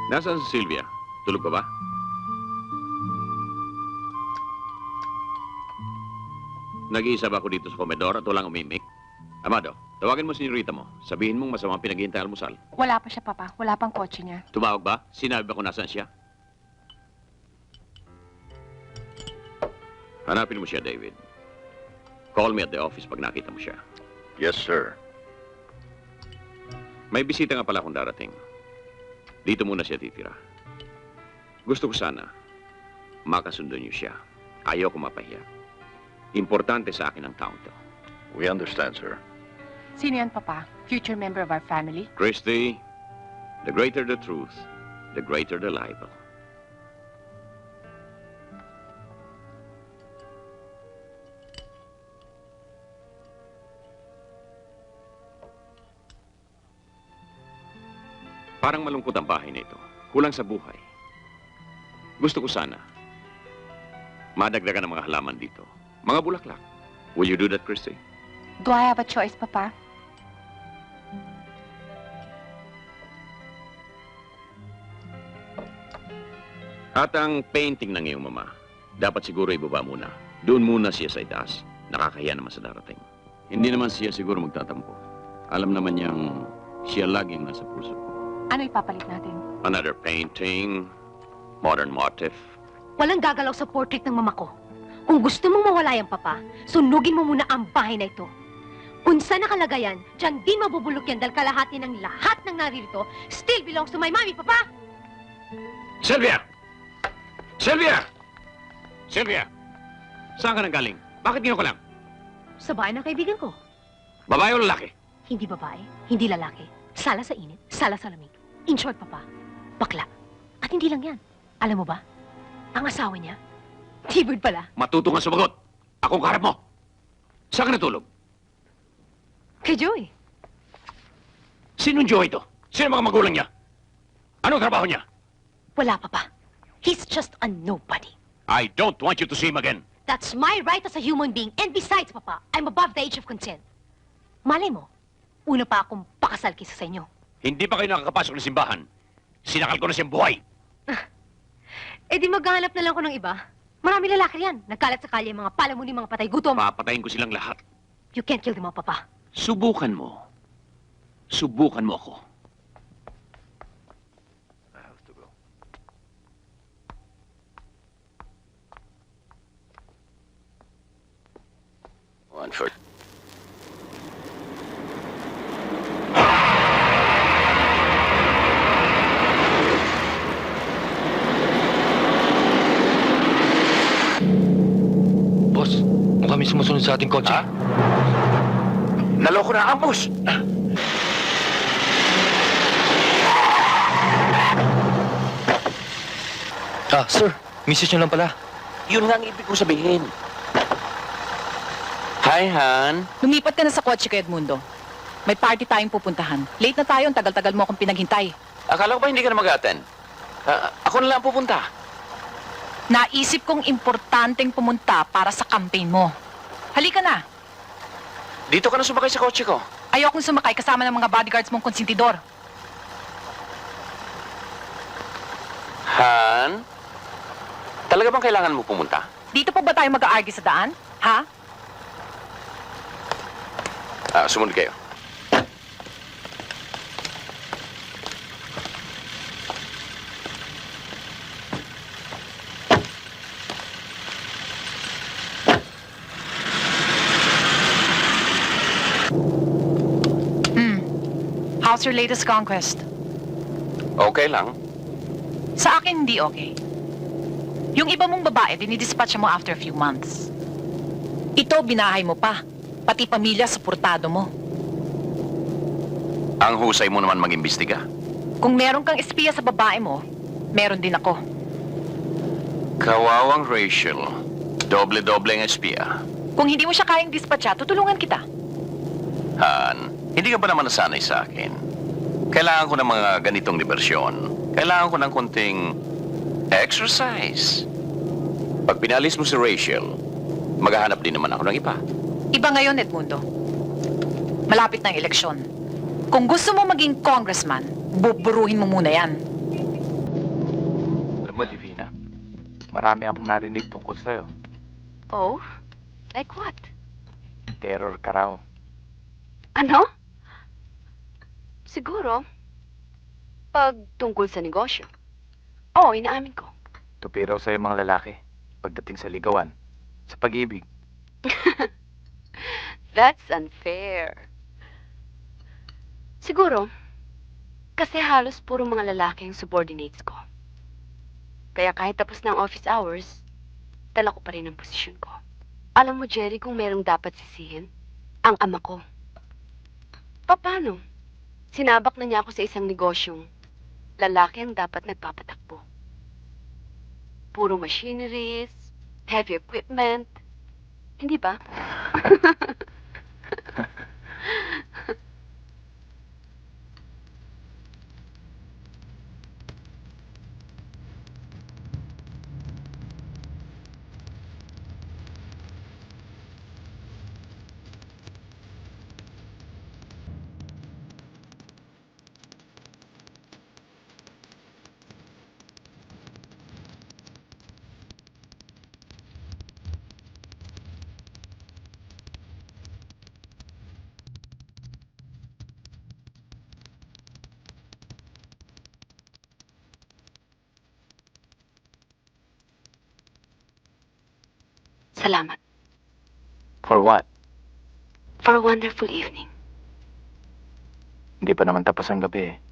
Nasaan si Sylvia? Tulog ka ba? Nag-iisa ba ako dito sa komedor at walang umimik? Amado, tawagin mo si Rita mo. Sabihin mong masamang pinaghihintay ang almusal. Wala pa siya, Papa. Wala pang kotse niya. Tumawag ba? Sinabi ba kung nasaan siya? Hanapin mo siya, David. Call me at the office pag nakita mo siya. Yes, sir. May bisita nga pala akong darating. Dito muna siya titira. Gusto ko sana makasundo niyo siya. Ayaw ko mapahiya. Importante sa akin ang taong to. We understand, sir. Sino yan, Papa? Future member of our family? Christy, the greater the truth, the greater the libel. Parang malungkot ang bahay na ito. Kulang sa buhay. Gusto ko sana madagdagan ang mga halaman dito. Mga bulaklak. Will you do that, Christy? Do I have a choice, Papa? At ang painting ng iyong mama, dapat siguro ibaba muna. Doon muna siya sa itaas. Nakakahiya naman sa darating. Hindi naman siya siguro magtatampo. Alam naman niyang siya laging nasa puso ko. Ano ipapalit natin? Another painting, modern motif. Walang gagalaw sa portrait ng mama ko. Kung gusto mong mawala yan, Papa, sunugin mo muna ang bahay na ito. Kung saan nakalagay yan, dyan din mabubulok yan dahil kalahati ng lahat ng naririto still belongs to my mommy, Papa! Sylvia! Sylvia! Sylvia! Saan ka nang galing? Bakit ngayon ka lang? Sa bahay ng kaibigan ko. Babae o lalaki? Hindi babae, hindi lalaki. Sala sa init, sala sa lamig. In short, Papa, bakla. At hindi lang yan. Alam mo ba, ang asawa niya, T-bird pala. Matuto kang sumagot. Akong kaharap mo. Saan ka natulog? Kay Joey. Sinong Joey ito? Sino mga magulang niya? Anong trabaho niya? Wala, Papa. He's just a nobody. I don't want you to see him again. That's my right as a human being. And besides, Papa, I'm above the age of consent. Malay mo, una pa akong pakasal kisa sa inyo. Hindi pa kayo nakakapasok ng simbahan. Sinakal ko na siyang buhay. Eh di maghahanap na lang ko ng iba. Marami lalaki yan. Nagkalat sa kalye mga palamuni, mga patay gutom. Papatayin ko silang lahat. You can't kill them all, Papa. Subukan mo. Subukan mo ako. I have to go. One for... Boss, mukhang may sumusunod sa ating kotse. Ha? Naloko na ang bus! Sir, misis nyo lang pala. Yun nga ang ibig kong sabihin. Hi, Han. Lumipat ka na sa kotse kay Edmundo. May party tayong pupuntahan. Late na tayo, ang tagal-tagal mo akong pinaghintay. Akala ko ba hindi ka na mag-attend? Ako na lang pupunta. Naisip kong importanteng pumunta para sa campaign mo. Halika na. Dito ka na sumakay sa kotse ko. Ayokong sumakay kasama ng mga bodyguards mong konsentidor. Han? Talaga bang kailangan mo pumunta? Dito pa ba tayo mag-aargue sa daan? Ha? Sumunod kayo. How's your latest conquest? Okay lang. Sa akin, hindi okay. Yung iba mong babae, dinidispatch mo after a few months. Ito, binahay mo pa. Pati pamilya, suportado mo. Ang husay mo naman mag-imbestiga. Kung meron kang espiya sa babae mo, meron din ako. Kawawang Rachel. Doble-doble ang espiya. Kung hindi mo siya kayang dispatcha, tutulungan kita. Han, hindi ka ba naman nasanay sa akin? Kailangan ko ng mga ganitong diversyon. Kailangan ko ng konting exercise. Pag pinalis mo si Rachel, maghahanap din naman ako ng iba. Iba ngayon, Edmundo. Malapit na ang eleksyon. Kung gusto mo maging congressman, buburuhin mo muna yan. Alam mo, Divina, marami akong narinig tungkol sa'yo. Oh? Like what? Terror ka raw. Ano? Siguro, pag tungkol sa negosyo. Oo, inaamin ko. Tupi raw sa'yo mga lalaki pagdating sa ligawan, sa pag-ibig. That's unfair. Siguro, kasi halos puro mga lalaki ang subordinates ko. Kaya kahit tapos na ang office hours, dala ko pa rin ang posisyon ko. Alam mo, Jerry, kung merong dapat sisihin, ang ama ko. Paano? Sinabak na niya ako sa isang negosyong lalaki ang dapat nagpapatakbo. Puro machineries, heavy equipment. Hindi ba? Salamat. For what? For a wonderful evening. Hindi pa naman tapos ang gabi eh.